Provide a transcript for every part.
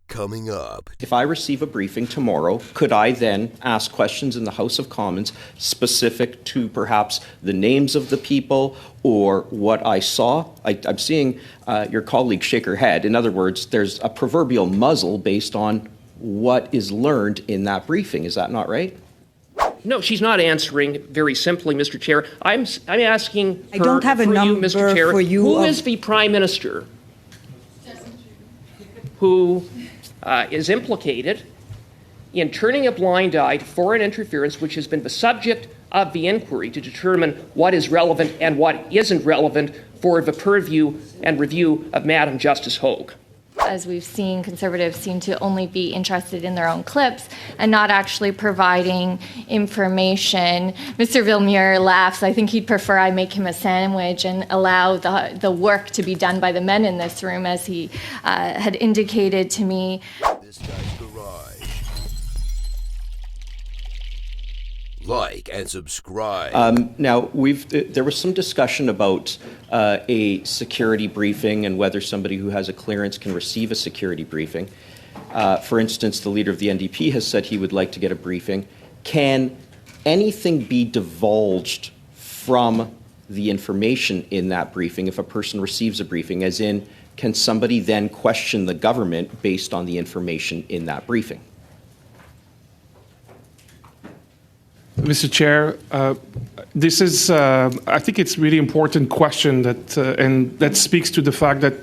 Coming up. If I receive a briefing tomorrow, could I then ask questions in the House of Commons specific to perhaps the names of the people or what I saw? I'm seeing your colleague shake her head. In other words, there's a proverbial muzzle based on what is learned in that briefing. Is that not right? No, she's not answering very simply, Mr. Chair. I'm asking her, I don't have a number Mr. Chair, for you. Who is the Prime Minister who is implicated in turning a blind eye to foreign interference, which has been the subject of the inquiry to determine what is relevant and what isn't relevant for the purview and review of Madam Justice Hogue? As we've seen, Conservatives seem to only be interested in their own clips and not actually providing information. Mr. Villemure laughs. I think he'd prefer I make him a sandwich and allow the work to be done by the men in this room, as he had indicated to me. This guy's garage. Like and subscribe. Now, there was some discussion about a security briefing and whether somebody who has a clearance can receive a security briefing. For instance, the leader of the NDP has said he would like to get a briefing. Can anything be divulged from the information in that briefing if a person receives a briefing, as in, can somebody then question the government based on the information in that briefing? Mr. Chair, this is, I think it's a really important question and that speaks to the fact that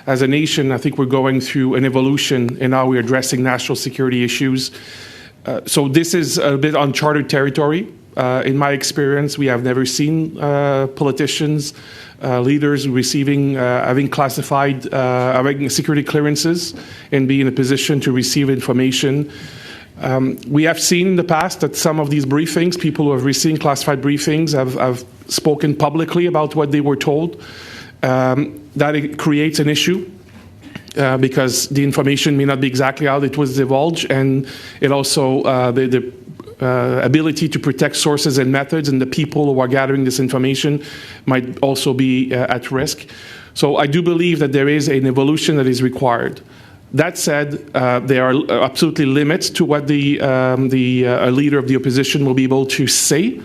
as a nation, I think we're going through an evolution in how we're addressing national security issues. So this is a bit uncharted territory. In my experience, we have never seen politicians, leaders having classified, having security clearances and be in a position to receive information. We have seen in the past that some of these briefings, people who have received classified briefings have spoken publicly about what they were told. That it creates an issue because the information may not be exactly how it was divulged, and it also, the ability to protect sources and methods and the people who are gathering this information might also be at risk. So I do believe that there is an evolution that is required. That said, there are absolutely limits to what the leader of the opposition will be able to say.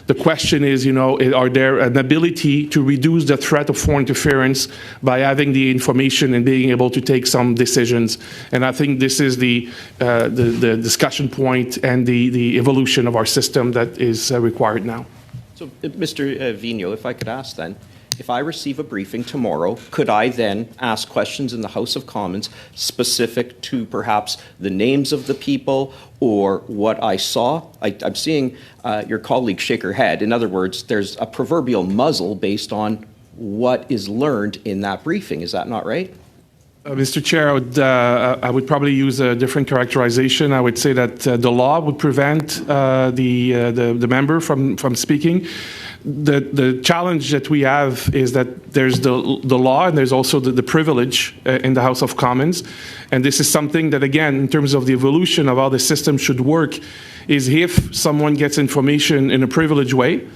The question is, are there an ability to reduce the threat of foreign interference by having the information and being able to take some decisions? And I think this is the discussion point and the evolution of our system that is required now. So, Mr. Vigneault, if I could ask then, if I receive a briefing tomorrow, could I then ask questions in the House of Commons specific to perhaps the names of the people or what I saw? I'm seeing your colleague shake her head. In other words, there's a proverbial muzzle based on what is learned in that briefing. Is that not right? Mr. Chair, I would probably use a different characterization. I would say that the law would prevent the member from speaking. The challenge that we have is that there's the law and there's also the privilege in the House of Commons. And this is something that, again, in terms of the evolution of how the system should work, is if someone gets information in a privileged way,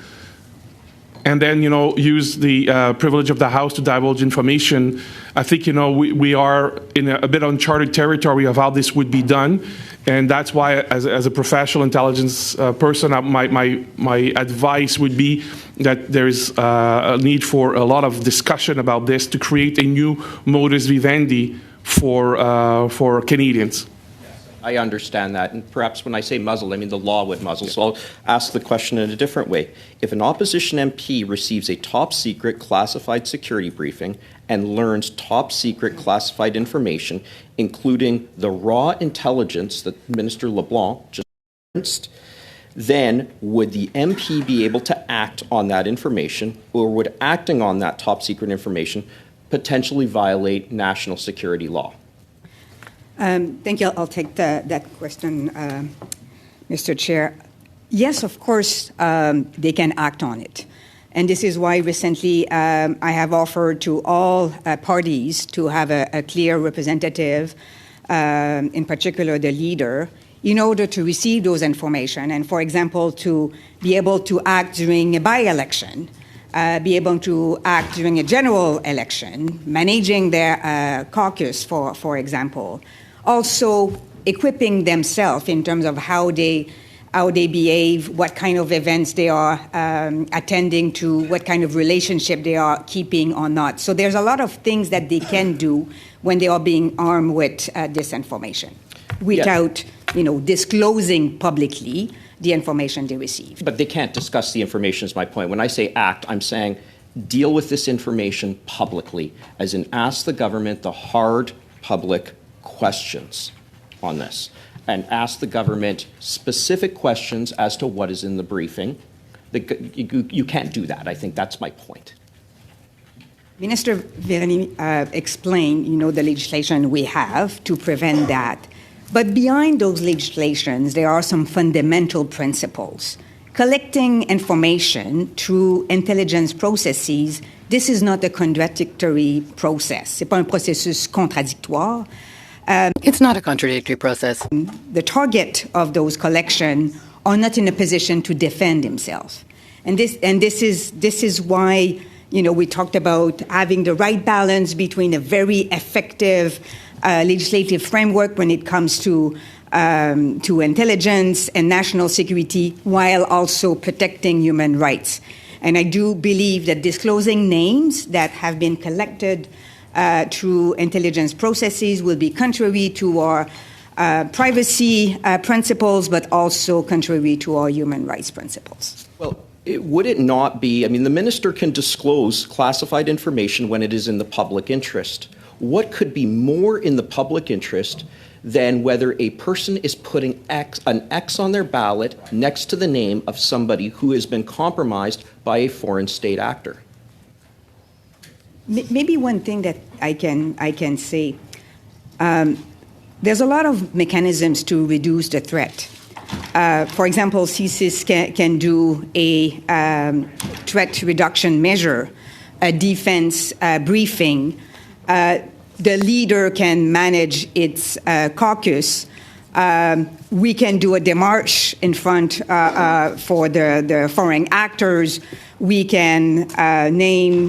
and then, use the privilege of the House to divulge information, I think, we are in a bit uncharted territory of how this would be done. And that's why, as a professional intelligence person, my advice would be that there's a need for a lot of discussion about this to create a new modus vivendi for Canadians. I understand that, and perhaps when I say muzzle, I mean the law would muzzle. So I'll ask the question in a different way. If an opposition MP receives a top-secret classified security briefing and learns top-secret classified information, including the raw intelligence that Minister LeBlanc just referenced, then would the MP be able to act on that information, or would acting on that top-secret information potentially violate national security law? Thank you. I'll take that question, Mr. Chair. Yes, of course, they can act on it. And this is why recently I have offered to all parties to have a clear representative, in particular the leader, in order to receive those information and, for example, to be able to act during a by-election, be able to act during a general election, managing their caucus, for example. also equipping themselves in terms of how they behave, what kind of events they are attending to, what kind of relationship they are keeping or not. So there's a lot of things that they can do when they are being armed with this information without, disclosing publicly the information they received. But they can't discuss the information is my point. When I say act, I'm saying deal with this information publicly, as in ask the government the hard public questions on this, and ask the government specific questions as to what is in the briefing. You can't do that. I think that's my point. Minister Verny explained, the legislation we have to prevent that. But behind those legislations, there are some fundamental principles. Collecting information through intelligence processes, this is not a contradictory process. C'est pas un processus contradictoire. It's not a contradictory process. The target of those collections are not in a position to defend themselves. And this is why, we talked about having the right balance between a very effective legislative framework when it comes to intelligence and national security, while also protecting human rights. And I do believe that disclosing names that have been collected through intelligence processes will be contrary to our privacy principles, but also contrary to our human rights principles. Well, would it not be, the minister can disclose classified information when it is in the public interest. What could be more in the public interest than whether a person is putting an X on their ballot next to the name of somebody who has been compromised by a foreign state actor? Maybe one thing that I can say, there's a lot of mechanisms to reduce the threat. For example, CSIS can do a threat reduction measure, a defense briefing. The leader can manage its caucus. We can do a démarche in front for the foreign actors. We can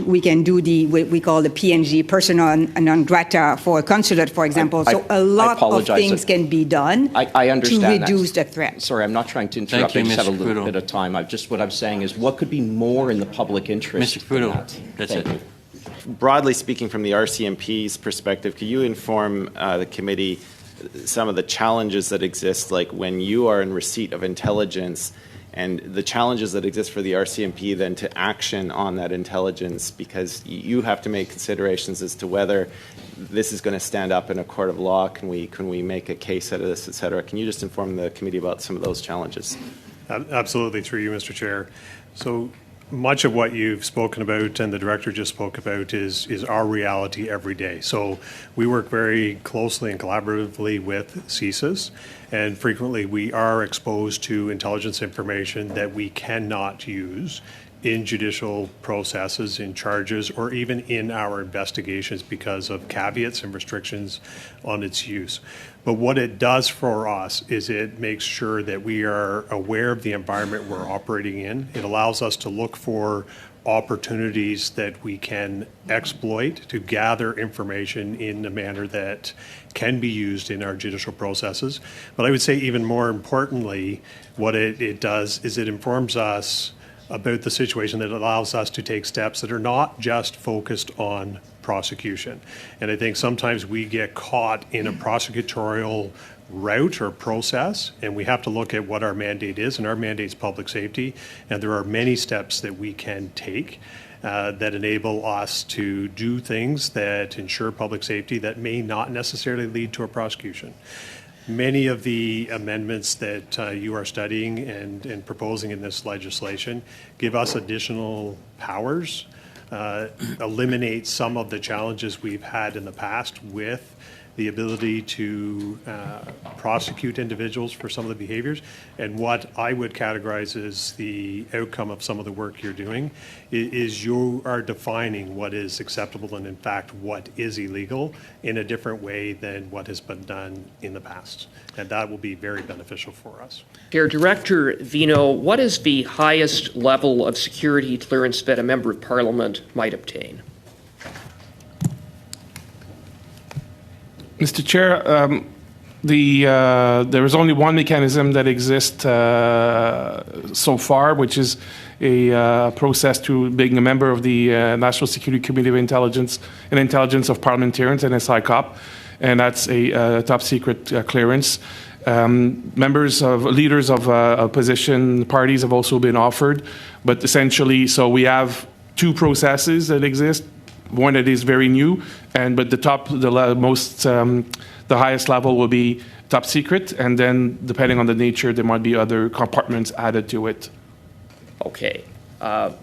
we can do what we call the PNG, persona non grata, for a consulate, for example. So a lot of things can be done I understand to reduce the threat. Sorry, I'm not trying to interrupt. Thank you, I just have a Mr. little bit of time. What I'm saying is, what could be more in the public interest? Mr. Caputo, that's Thank it. you. Broadly speaking, from the RCMP's perspective, could you inform the committee some of the challenges that exist, like when you are in receipt of intelligence, and the challenges that exist for the RCMP then to action on that intelligence, because you have to make considerations as to whether this is going to stand up in a court of law, can we make a case out of this, et cetera. Can you just inform the committee about some of those challenges? Absolutely, through you, Mr. Chair. So much of what you've spoken about and the director just spoke about is our reality every day. So we work very closely and collaboratively with CSIS, and frequently we are exposed to intelligence information that we cannot use in judicial processes, in charges, or even in our investigations because of caveats and restrictions on its use. But what it does for us is it makes sure that we are aware of the environment we're operating in. It allows us to look for opportunities that we can exploit to gather information in a manner that can be used in our judicial processes. But I would say even more importantly, what it does is it informs us about the situation that allows us to take steps that are not just focused on prosecution. And I think sometimes we get caught in a prosecutorial route or process, and we have to look at what our mandate is, and our mandate is public safety, and there are many steps that we can take that enable us to do things that ensure public safety that may not necessarily lead to a prosecution. Many of the amendments that you are studying and proposing in this legislation give us additional powers, eliminate some of the challenges we've had in the past with the ability to prosecute individuals for some of the behaviors. And what I would categorize as the outcome of some of the work you're doing is you are defining what is acceptable and, in fact, what is illegal in a different way than what has been done in the past. And that will be very beneficial for us. Chair, Director Vino, what is the highest level of security clearance that a member of Parliament might obtain? Mr. Chair, there is only one mechanism that exists so far, which is a process to being a member of the National Security Committee of Intelligence and Intelligence of Parliamentarians, NCCOP, and that's a top secret clearance. Leaders of opposition parties have also been offered, but essentially, so we have two processes that exist. One that is very new, but the highest level will be top secret, and then depending on the nature, there might be other compartments added to it. Okay. Now,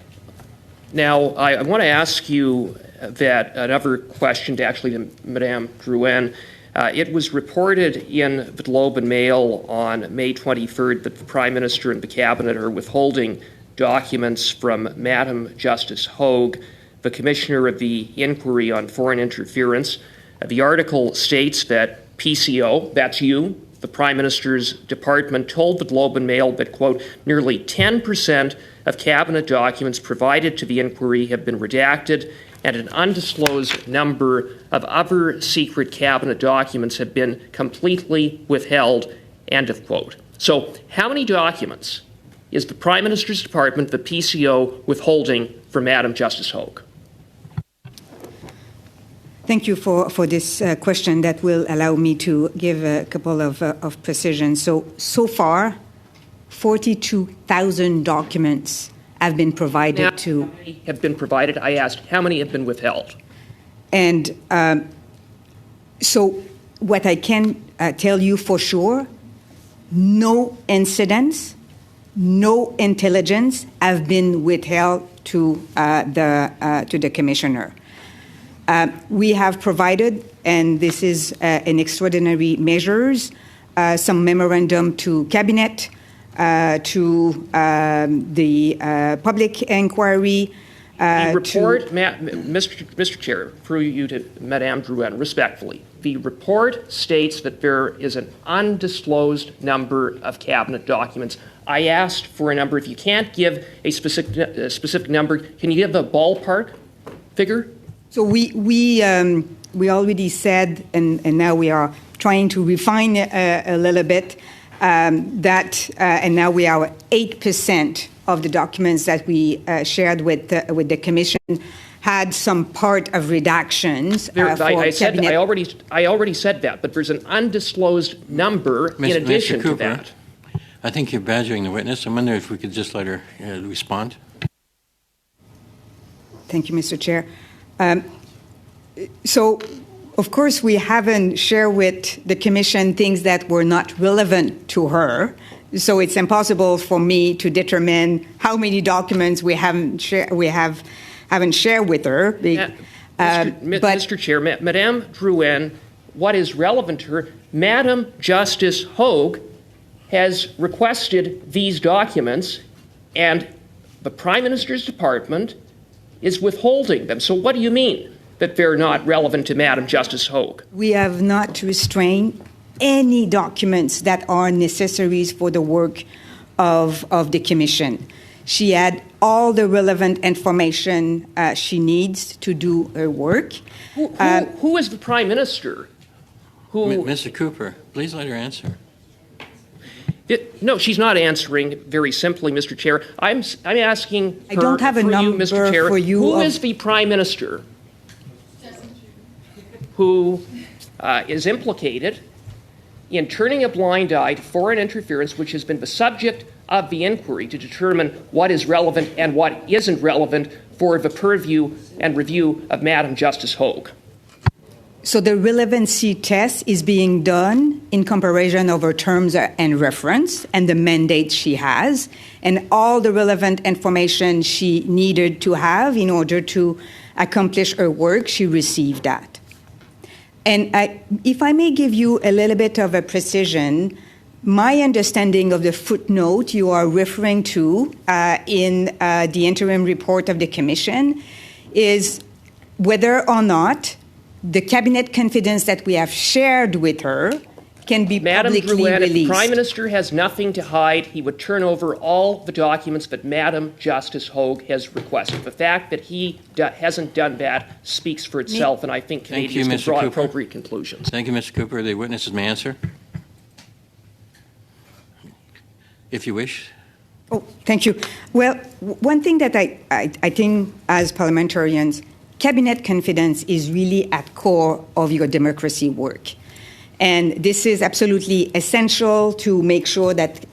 I want to ask you that another question to Madame Drouin. It was reported in the Globe and Mail on May 23rd that the Prime Minister and the Cabinet are withholding documents from Madam Justice Hogue, the Commissioner of the Inquiry on Foreign Interference. The article states that PCO, that's you, the Prime Minister's department, told the Globe and Mail that, quote, nearly 10% of Cabinet documents provided to the inquiry have been redacted, and an undisclosed number of other secret Cabinet documents have been completely withheld, end of quote. So how many documents is the Prime Minister's department, the PCO, withholding from Madam Justice Hogue? Thank you for this question that will allow me to give a couple of precisions. So far, 42,000 documents have been provided How many have been provided? I asked, how many have been withheld? And so what I can tell you for sure, no incidents, no intelligence have been withheld to the Commissioner. We have provided, and this is an extraordinary measures, some memorandum to Cabinet, to the public inquiry. The report, Mr. Chair, through you to Madame Drouin, respectfully, the report states that there is an undisclosed number of Cabinet documents. I asked for a number. If you can't give a specific number, can you give a ballpark figure? So we already said, and now we are trying to refine a little bit, that, and now we are 8% of the documents that we shared with the Commission had some part of redactions. I already said that, but there's an undisclosed number in addition to that. I think you're badgering the witness. I wonder if we could just let her respond. Thank you, Mr. Chair. So, of course, we haven't shared with the Commission things that were not relevant to her. So it's impossible for me to determine how many documents we haven't shared with her. Mr. Chair, Madame Drouin, what is relevant to her? Madam Justice Hogue has requested these documents, and the Prime Minister's department is withholding them. So what do you mean that they're not relevant to Madam Justice Hogue? We have not restrained any documents that are necessaries for the work of the Commission. She had all the relevant information she needs to do her work. Who is the Prime Minister? Mr. Cooper, please let her answer. No, she's not answering very simply, Mr. Chair. I'm asking her, I don't have a number Mr. Chair, for you. Who is the Prime Minister who is implicated in turning a blind eye to foreign interference, which has been the subject of the inquiry to determine what is relevant and what isn't relevant for the purview and review of Madam Justice Hogue? So the relevancy test is being done in comparison of her terms and reference and the mandate she has, and all the relevant information she needed to have in order to accomplish her work, she received that. And if I may give you a little bit of a precision, my understanding of the footnote you are referring to in the interim report of the Commission is whether or not the Cabinet confidence that we have shared with her can be publicly released. Madam Drouin, if the Prime Minister has nothing to hide, he would turn over all the documents that Madam Justice Hogue has requested. The fact that he hasn't done that speaks for itself, and I think Canadians can draw appropriate conclusions. Thank you, Mr. Cooper. The witnesses may answer. if you wish. Oh, thank you. Well, one thing that I think as parliamentarians, cabinet confidence is really at core of your democracy work. And this is absolutely essential to make sure that,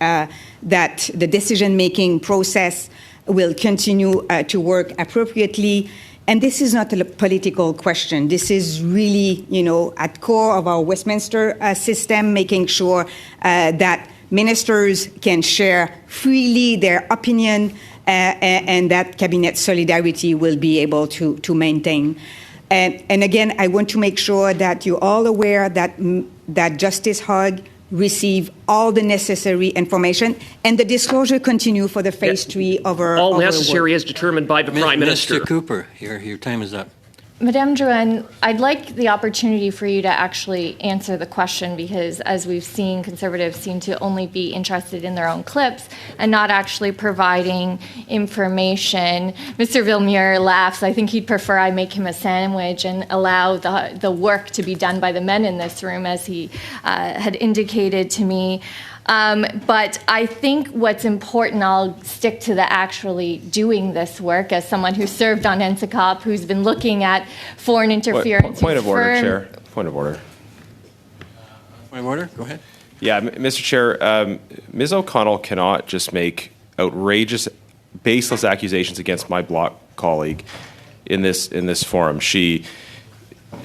that the decision-making process will continue to work appropriately. And this is not a political question. This is really, at core of our Westminster system, making sure that ministers can share freely their opinion and that cabinet solidarity will be able to maintain. And again, I want to make sure that you're all aware that, that Justice Hogg receive all the necessary information, and the disclosure continue for the phase 3 of our all of our necessary work. as determined by the Prime Minister. Mr. Cooper, your time is up. Madame Drouin, I'd like the opportunity for you to actually answer the question, because as we've seen, Conservatives seem to only be interested in their own clips and not actually providing information. Mr. Villemure laughs. I think he'd prefer I make him a sandwich and allow the work to be done by the men in this room, as he had indicated to me. But I think what's important, I'll stick to the actually doing this work as someone who served on NCCOP, who's been looking at foreign interference. Point of order, Chair. Point of order. Point of order, go ahead. Yeah, Mr. Chair, Ms. O'Connell cannot just make outrageous, baseless accusations against my bloc colleague in this forum. She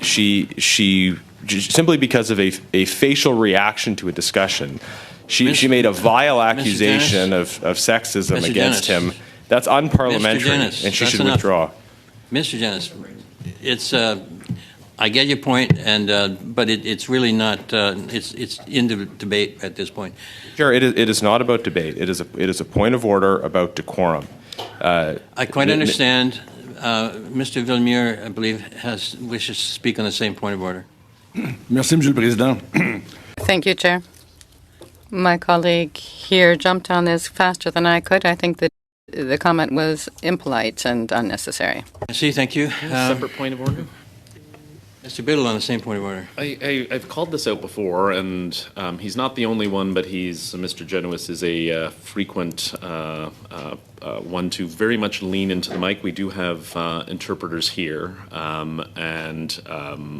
simply because of a facial reaction to a discussion. She made a vile accusation of sexism against him. That's unparliamentary, and she should withdraw. Mr. Janice, it's I get your point, and but it's really not. It's in the debate at this point. Sure, it is not about debate. It is a point of order about decorum. I quite understand. Mr. Villemure, I believe, wishes to speak on the same point of order. Merci, Monsieur le Président. Thank you, Chair. My colleague here jumped on this faster than I could. I think that the comment was impolite and unnecessary. See, thank you. Separate point of order? Mr. Biddle on the same point of order. I've called this out before, and he's not the only one, but Mr. Treasonous is a frequent one to very much lean into the mic. We do have interpreters here, and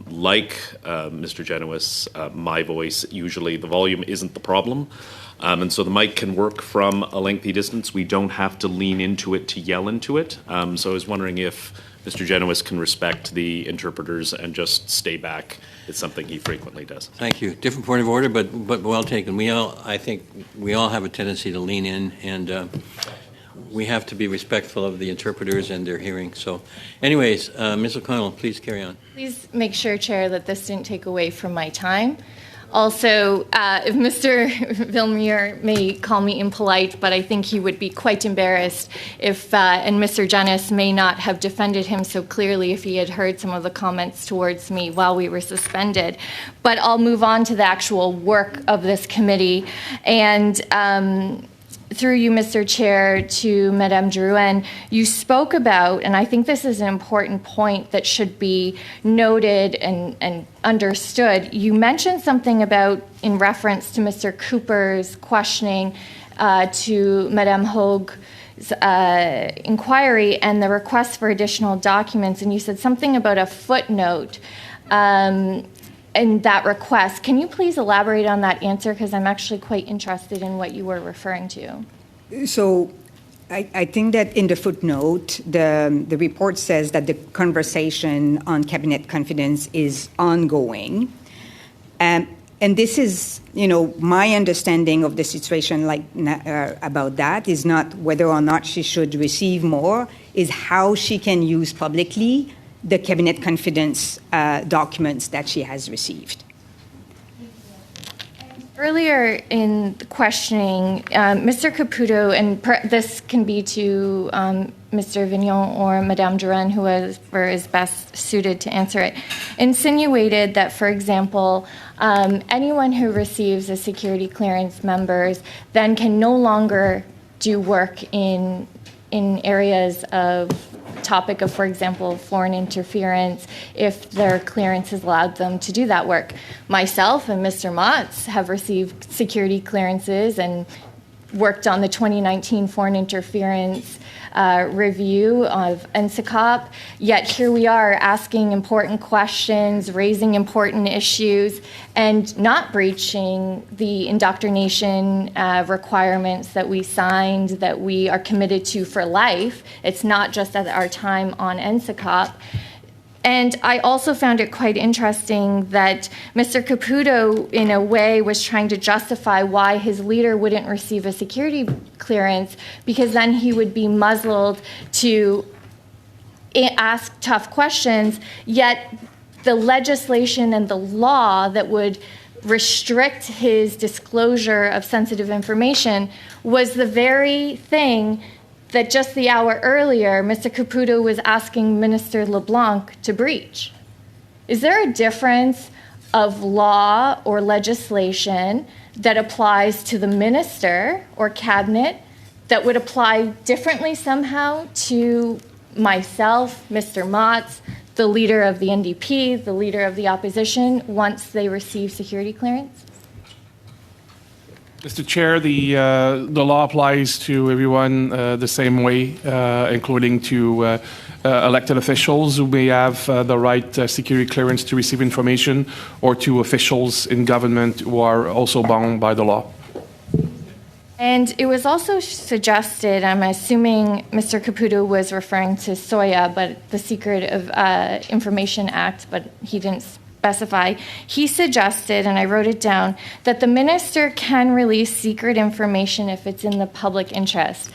like Mr. Treasonous, my voice, usually the volume isn't the problem. And so the mic can work from a lengthy distance. We don't have to lean into it to yell into it. So I was wondering if Mr. Treasonous can respect the interpreters and just stay back. It's something he frequently does. Thank you. Different point of order, but well taken. I think we all have a tendency to lean in, and we have to be respectful of the interpreters and their hearing. So, anyways, Ms. O'Connell, please carry on. Please make sure, Chair, that this didn't take away from my time. Also, if Mr. Villemure may call me impolite, but I think he would be quite embarrassed if, and Mr. Janice may not have defended him so clearly if he had heard some of the comments towards me while we were suspended. But I'll move on to the actual work of this committee. And through you, Mr. Chair, to Madame Drouin, you spoke about, and I think this is an important point that should be noted and understood. You mentioned something about, in reference to Mr. Cooper's questioning to Madame Hogue's inquiry and the request for additional documents, and you said something about a footnote in that request. Can you please elaborate on that answer? Because I'm actually quite interested in what you were referring to. So I think that in the footnote, the report says that the conversation on cabinet confidence is ongoing. And this is, my understanding of the situation about that is not whether or not she should receive more, is how she can use publicly the cabinet confidence documents that she has received. Earlier in the questioning, Mr. Caputo, and this can be to Mr. Vignon or Madame Drouin, whoever is best suited to answer it, insinuated that, for example, anyone who receives a security clearance members then can no longer do work in areas of topic of, for example, foreign interference, if their clearance has allowed them to do that work. Myself and Mr. Motz have received security clearances, and worked on the 2019 foreign interference review of NCCOP, yet here we are asking important questions, raising important issues, and not breaching the indoctrination requirements that we signed, that we are committed to for life. It's not just at our time on NCCOP. And I also found it quite interesting that Mr. Caputo, in a way, was trying to justify why his leader wouldn't receive a security clearance, because then he would be muzzled to ask tough questions, yet the legislation and the law that would restrict his disclosure of sensitive information was the very thing that just the hour earlier, Mr. Caputo was asking Minister LeBlanc to breach. Is there a difference of law or legislation that applies to the minister or cabinet that would apply differently somehow to myself, Mr. Motz, the leader of the NDP, the leader of the opposition, once they receive security clearance? Mr. Chair, the law applies to everyone the same way, including to elected officials who may have the right security clearance to receive information, or to officials in government who are also bound by the law. And it was also suggested, I'm assuming Mr. Caputo was referring to SOIA, but the Secret of Information Act, but he didn't specify. He suggested, and I wrote it down, that the minister can release secret information if it's in the public interest.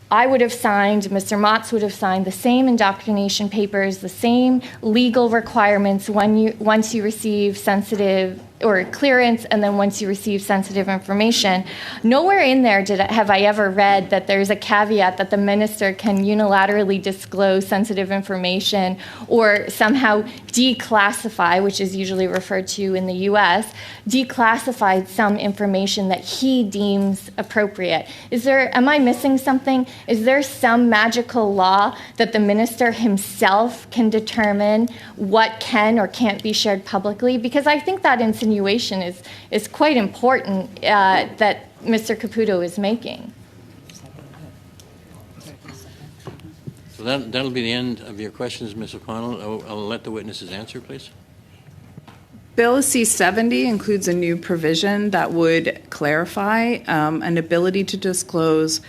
I would have signed, Mr. Motz would have signed the same indoctrination papers, the same legal requirements once you receive sensitive or clearance, and then once you receive sensitive information. Nowhere in there have I ever read that there's a caveat that the minister can unilaterally disclose sensitive information or somehow declassify, which is usually referred to in the US, declassify some information that he deems appropriate. Am I missing something? Is there some magical law that the minister himself can determine what can or can't be shared publicly? Because I think that insinuation is quite important that Mr. Caputo is making. So that'll be the end of your questions, Ms. O'Connell. I'll let the witnesses answer, please. Bill C-70 includes a new provision that would clarify an ability to disclose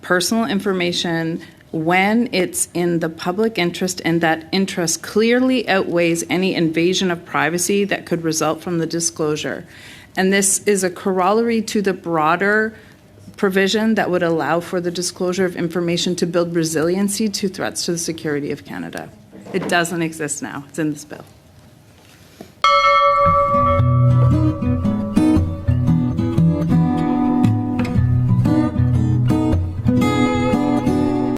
personal information when it's in the public interest and that interest clearly outweighs any invasion of privacy that could result from the disclosure. And this is a corollary to the broader provision that would allow for the disclosure of information to build resiliency to threats to the security of Canada. It doesn't exist now. It's in this bill.